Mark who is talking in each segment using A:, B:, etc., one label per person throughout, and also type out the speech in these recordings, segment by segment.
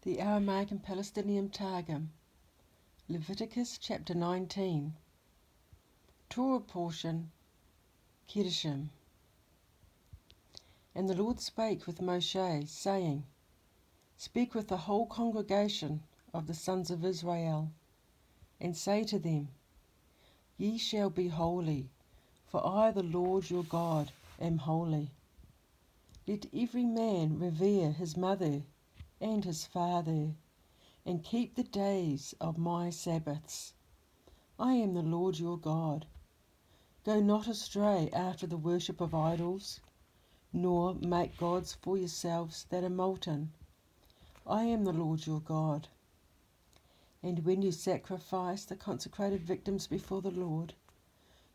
A: The Aramaic and Palestinian Targum, Leviticus chapter 19. Torah portion, KEDOSHIM. And the Lord spake with Moshe, saying, Speak with the whole congregation of the sons of Israel, and say to them, Ye shall be holy, for I, the Lord your God, am holy. Let every man revere his mother and his father, and keep the days of my Sabbaths. I am the Lord your God. Go not astray after the worship of idols, nor make gods for yourselves that are molten. I am the Lord your God. And when you sacrifice the consecrated victims before the Lord,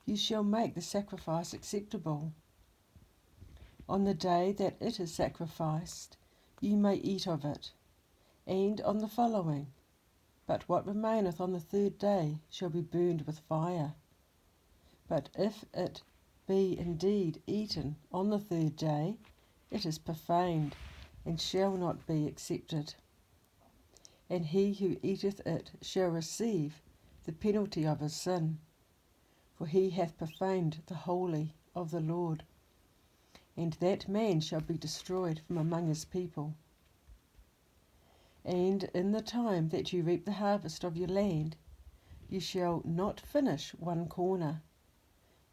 A: you shall make the sacrifice acceptable. On the day that it is sacrificed, you may eat of it, and on the following. But what remaineth on the third day shall be burned with fire. But if it be indeed eaten on the third day, it is profaned, and shall not be accepted. And he who eateth it shall receive the penalty of his sin, for he hath profaned the holy of the Lord. And that man shall be destroyed from among his people. And in the time that you reap the harvest of your land, you shall not finish one corner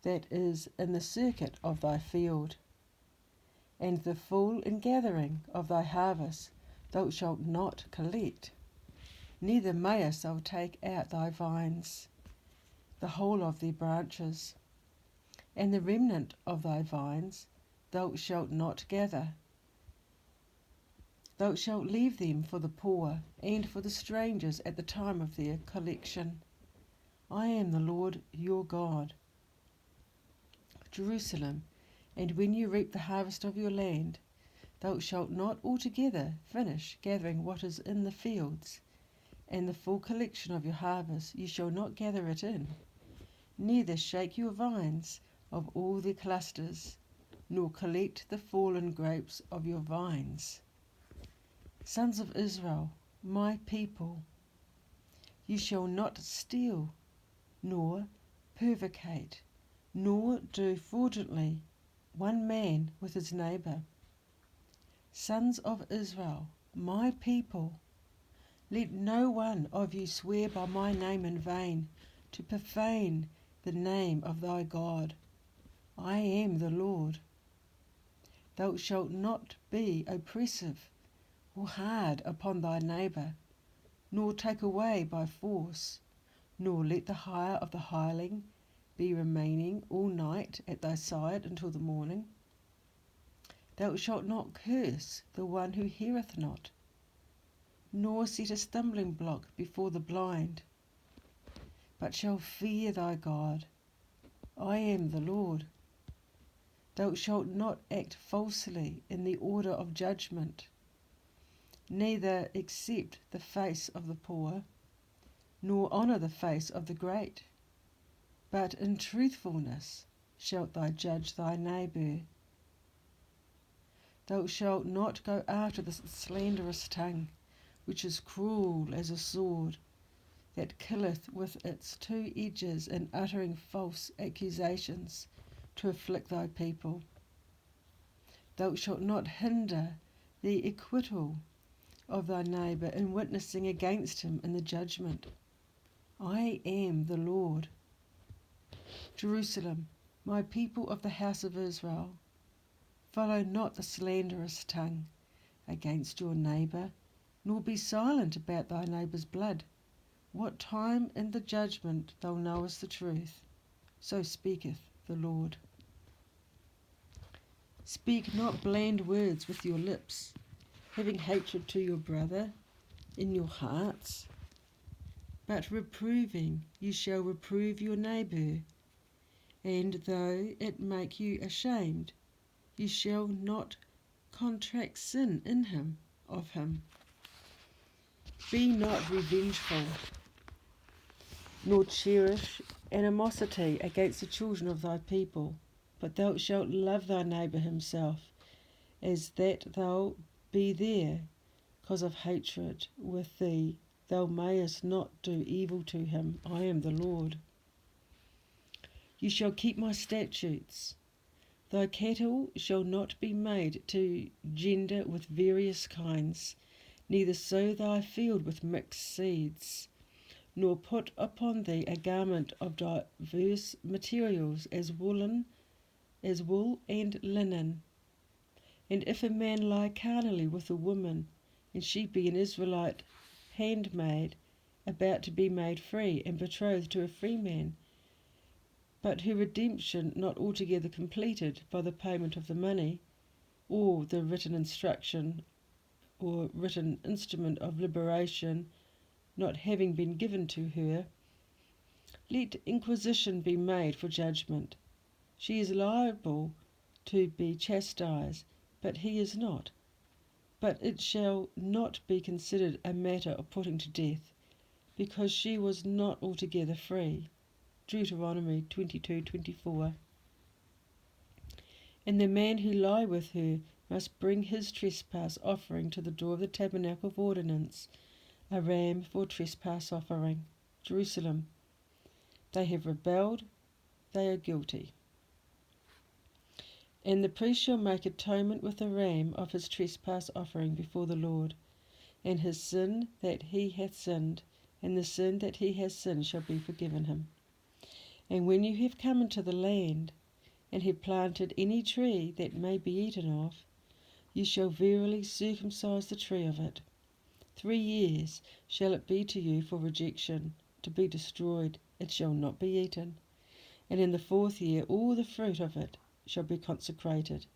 A: that is in the circuit of thy field. And the full ingathering of thy harvest thou shalt not collect, neither mayest thou take out thy vines, the whole of their branches. And the remnant of thy vines thou shalt not gather. Thou shalt leave them for the poor and for the strangers at the time of their collection. I am the Lord your God. Jerusalem, and when you reap the harvest of your land, thou shalt not altogether finish gathering what is in the fields, and the full collection of your harvest you shall not gather it in, neither shake your vines of all their clusters, nor collect the fallen grapes of your vines. Sons of Israel, my people, you shall not steal, nor prevaricate, nor do fraudulently one man with his neighbour. Sons of Israel, my people, let no one of you swear by my name in vain, to profane the name of thy God. I am the Lord. Thou shalt not be oppressive or hard upon thy neighbour, nor take away by force, nor let the hire of the hireling be remaining all night at thy side until the morning. Thou shalt not curse the one who heareth not, nor set a stumbling block before the blind, but shall fear thy God. I am the Lord. Thou shalt not act falsely in the order of judgment, neither accept the face of the poor, nor honour the face of the great, but in truthfulness shalt thou judge thy neighbour. Thou shalt not go after the slanderous tongue, which is cruel as a sword, that killeth with its two edges in uttering false accusations to afflict thy people. Thou shalt not hinder the acquittal of thy neighbour in witnessing against him in the judgment. I am the Lord. Jerusalem, my people of the house of Israel, follow not the slanderous tongue against your neighbour, nor be silent about thy neighbour's blood. What time in the judgment thou knowest the truth, so speaketh the Lord. Speak not bland words with your lips, having hatred to your brother in your hearts, but reproving you shall reprove your neighbour, and though it make you ashamed, you shall not contract sin in him of him. Be not revengeful, nor cherish animosity against the children of thy people, but thou shalt love thy neighbour himself, as that thou be there. because of hatred with thee. Thou mayest not do evil to him. I am the Lord. You shall keep my statutes. Thy cattle shall not be made to gender with various kinds, neither sow thy field with mixed seeds, nor put upon thee a garment of diverse materials as wool and linen. And if a man lie carnally with a woman, and she be an Israelite handmaid, about to be made free and betrothed to a free man, but her redemption not altogether completed by the payment of the money, or the written instruction or written instrument of liberation not having been given to her, let inquisition be made for judgment. She is liable to be chastised, but he is not. But it shall not be considered a matter of putting to death, because she was not altogether free. Deuteronomy 22:24. And the man who lie with her must bring his trespass offering to the door of the tabernacle of ordinance, a ram for trespass offering. Jerusalem. They have rebelled, they are guilty. And the priest shall make atonement with a ram of his trespass offering before the Lord, and his sin that he hath sinned, and the sin that he has sinned shall be forgiven him. And when you have come into the land, and have planted any tree that may be eaten of, you shall verily circumcise the tree of it. 3 years shall it be to you for rejection, to be destroyed, it shall not be eaten. And in the 4th year all the fruit of it shall be consecrated,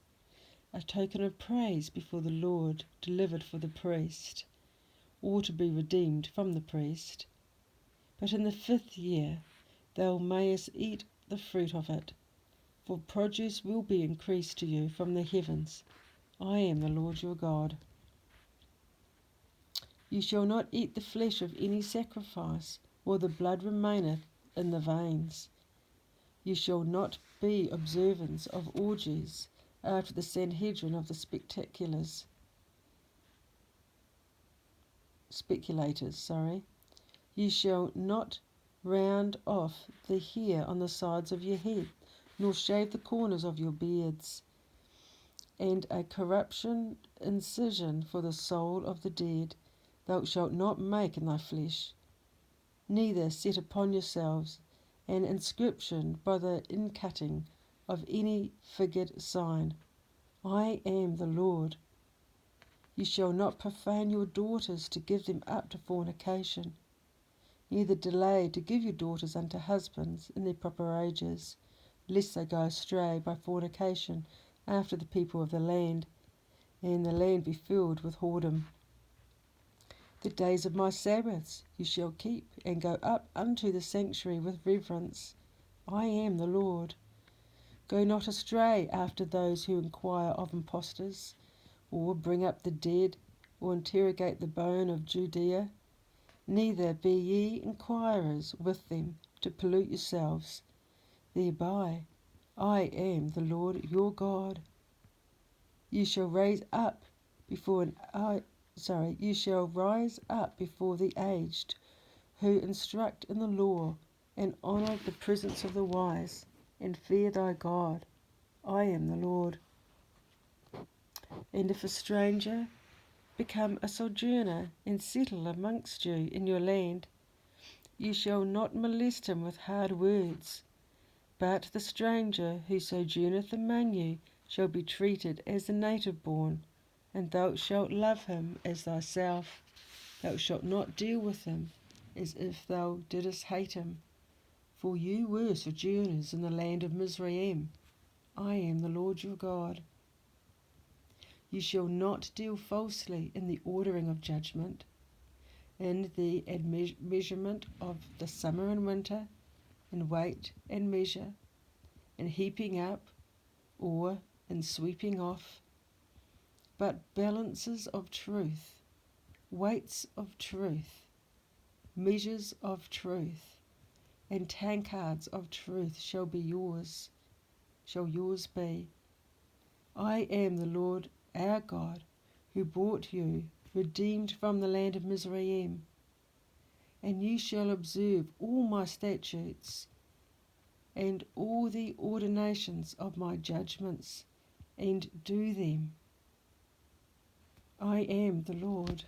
A: a token of praise before the Lord, delivered for the priest, or to be redeemed from the priest. But in the 5th year thou mayest eat the fruit of it, for produce will be increased to you from the heavens. I am the Lord your God. You shall not eat the flesh of any sacrifice, or the blood remaineth in the veins. You shall not be observants of orgies after the Sanhedrin of the speculators. You shall not round off the hair on the sides of your head, nor shave the corners of your beards. And a corruption incision for the soul of the dead thou shalt not make in thy flesh, neither set upon yourselves an inscription by the incutting of any figured sign. I am the Lord. You shall not profane your daughters to give them up to fornication, neither delay to give your daughters unto husbands in their proper ages, lest they go astray by fornication after the people of the land, and the land be filled with whoredom. The days of my Sabbaths you shall keep, and go up unto the sanctuary with reverence. I am the Lord. Go not astray after those who inquire of impostors, or bring up the dead, or interrogate the bone of Judea. Neither be ye inquirers with them, to pollute yourselves thereby. I am the Lord your God. You shall rise up before the aged, who instruct in the law, and honour the presence of the wise, and fear thy God. I am the Lord. And if a stranger become a sojourner, and settle amongst you in your land, you shall not molest him with hard words, but the stranger who sojourneth among you shall be treated as the native born, and thou shalt love him as thyself. Thou shalt not deal with him as if thou didst hate him, for you were sojourners in the land of Mizraim. I am the Lord your God. You shall not deal falsely in the ordering of judgment, in the measurement of the summer and winter, in weight and measure, in heaping up, or in sweeping off, but balances of truth, weights of truth, measures of truth, and tankards of truth shall yours be. I am the Lord our God, who brought you redeemed from the land of Mizraim. And ye shall observe all my statutes, and all the ordinations of my judgments, and do them. I am the Lord.